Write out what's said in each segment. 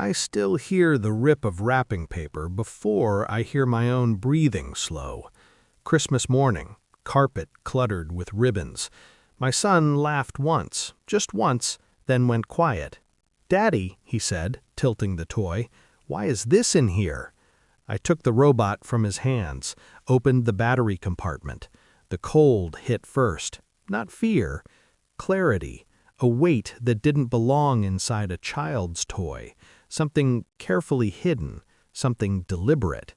I still hear the rip of wrapping paper before I hear my own breathing slow. Christmas morning, carpet cluttered with ribbons. My son laughed once, just once, then went quiet. "Daddy," he said, tilting the toy, "why is this in here?" I took the robot from his hands, opened the battery compartment. The cold hit first. Not fear, clarity, a weight that didn't belong inside a child's toy, something carefully hidden, something deliberate.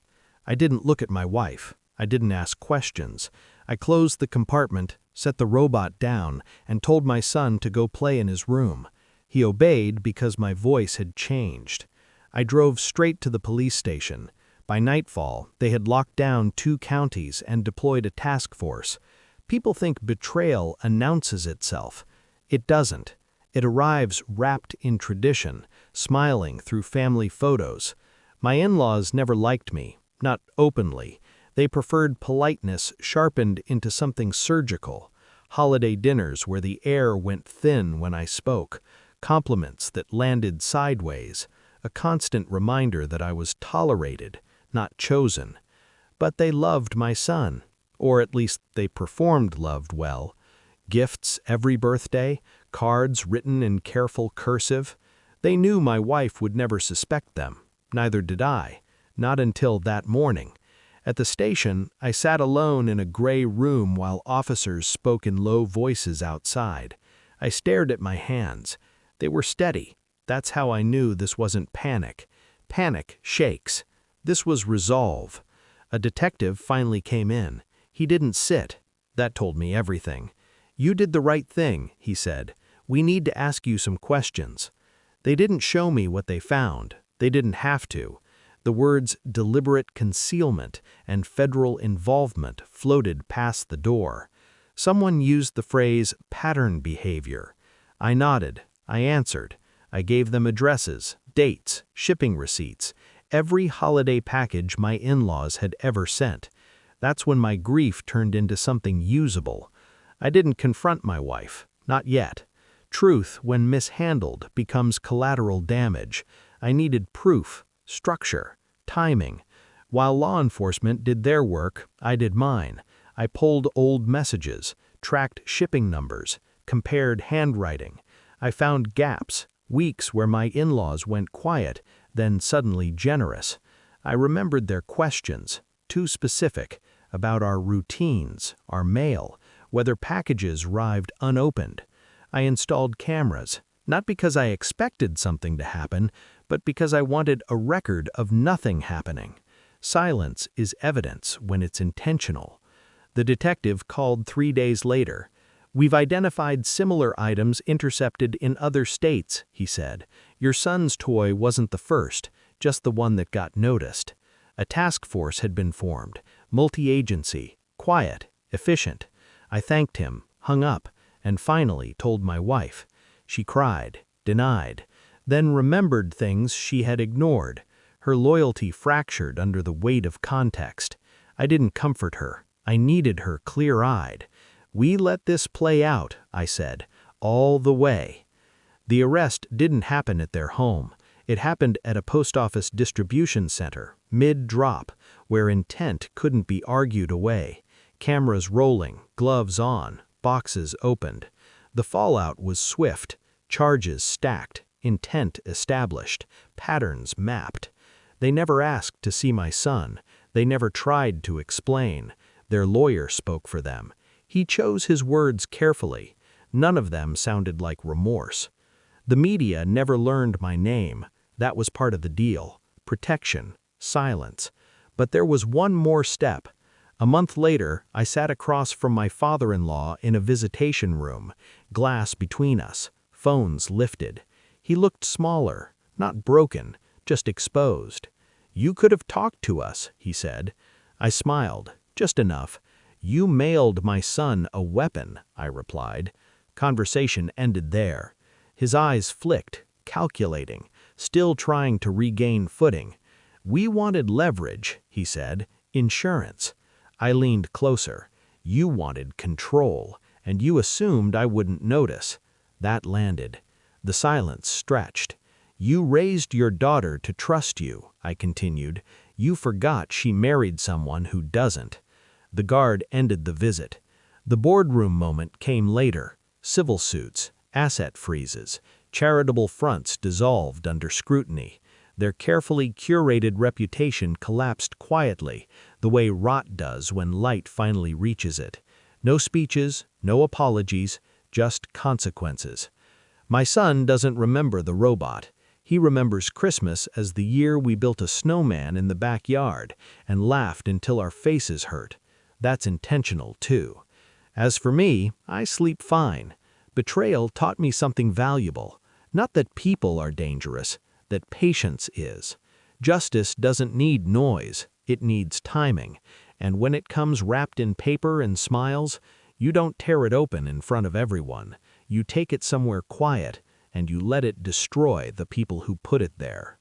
I didn't look at my wife. I didn't ask questions. I closed the compartment, set the robot down, and told my son to go play in his room. He obeyed because my voice had changed. I drove straight to the police station. By nightfall, they had locked down 2 counties and deployed a task force. People think betrayal announces itself. It doesn't. It arrives wrapped in tradition, smiling through family photos. My in-laws never liked me, not openly. They preferred politeness sharpened into something surgical. Holiday dinners where the air went thin when I spoke. Compliments that landed sideways. A constant reminder that I was tolerated, not chosen. But they loved my son, or at least they performed loved well. Gifts every birthday, cards written in careful cursive. They knew my wife would never suspect them. Neither did I, not until that morning. At the station, I sat alone in a gray room while officers spoke in low voices outside. I stared at my hands. They were steady. That's how I knew this wasn't panic. Panic shakes. This was resolve. A detective finally came in. He didn't sit. That told me everything. "You did the right thing," he said. "We need to ask you some questions." They didn't show me what they found. They didn't have to. The words deliberate concealment and federal involvement floated past the door. Someone used the phrase pattern behavior. I nodded. I answered. I gave them addresses, dates, shipping receipts, every holiday package my in-laws had ever sent. That's when my grief turned into something usable. I didn't confront my wife. Not yet. Truth, when mishandled, becomes collateral damage. I needed proof, structure, timing. While law enforcement did their work, I did mine. I pulled old messages, tracked shipping numbers, compared handwriting. I found gaps, weeks where my in-laws went quiet, then suddenly generous. I remembered their questions, too specific, about our routines, our mail, whether packages arrived unopened. I installed cameras, not because I expected something to happen, but because I wanted a record of nothing happening. Silence is evidence when it's intentional. The detective called 3 days later. "We've identified similar items intercepted in other states," he said. "Your son's toy wasn't the first, just the one that got noticed." A task force had been formed, multi-agency, quiet, efficient. I thanked him, hung up, and finally told my wife. She cried, denied, then remembered things she had ignored. Her loyalty fractured under the weight of context. I didn't comfort her. I needed her clear-eyed. "We let this play out," I said, "all the way." The arrest didn't happen at their home. It happened at a post office distribution center, mid-drop, where intent couldn't be argued away. Cameras rolling, gloves on, boxes opened. The fallout was swift, charges stacked, intent established, patterns mapped. They never asked to see my son. They never tried to explain. Their lawyer spoke for them. He chose his words carefully. None of them sounded like remorse. The media never learned my name. That was part of the deal. Protection, silence. But there was one more step. A month later, I sat across from my father-in-law in a visitation room, glass between us, phones lifted. He looked smaller, not broken, just exposed. "You could have talked to us," he said. I smiled, just enough. "You mailed my son a weapon," I replied. Conversation ended there. His eyes flicked, calculating, still trying to regain footing. "We wanted leverage," he said, "insurance." I leaned closer. "You wanted control, and you assumed I wouldn't notice." That landed. The silence stretched. "You raised your daughter to trust you," I continued. "You forgot she married someone who doesn't." The guard ended the visit. The boardroom moment came later. Civil suits, asset freezes, charitable fronts dissolved under scrutiny. Their carefully curated reputation collapsed quietly, the way rot does when light finally reaches it. No speeches, no apologies, just consequences. My son doesn't remember the robot. He remembers Christmas as the year we built a snowman in the backyard and laughed until our faces hurt. That's intentional, too. As for me, I sleep fine. Betrayal taught me something valuable. Not that people are dangerous, that patience is. Justice doesn't need noise, it needs timing. And when it comes wrapped in paper and smiles, you don't tear it open in front of everyone. You take it somewhere quiet, and you let it destroy the people who put it there.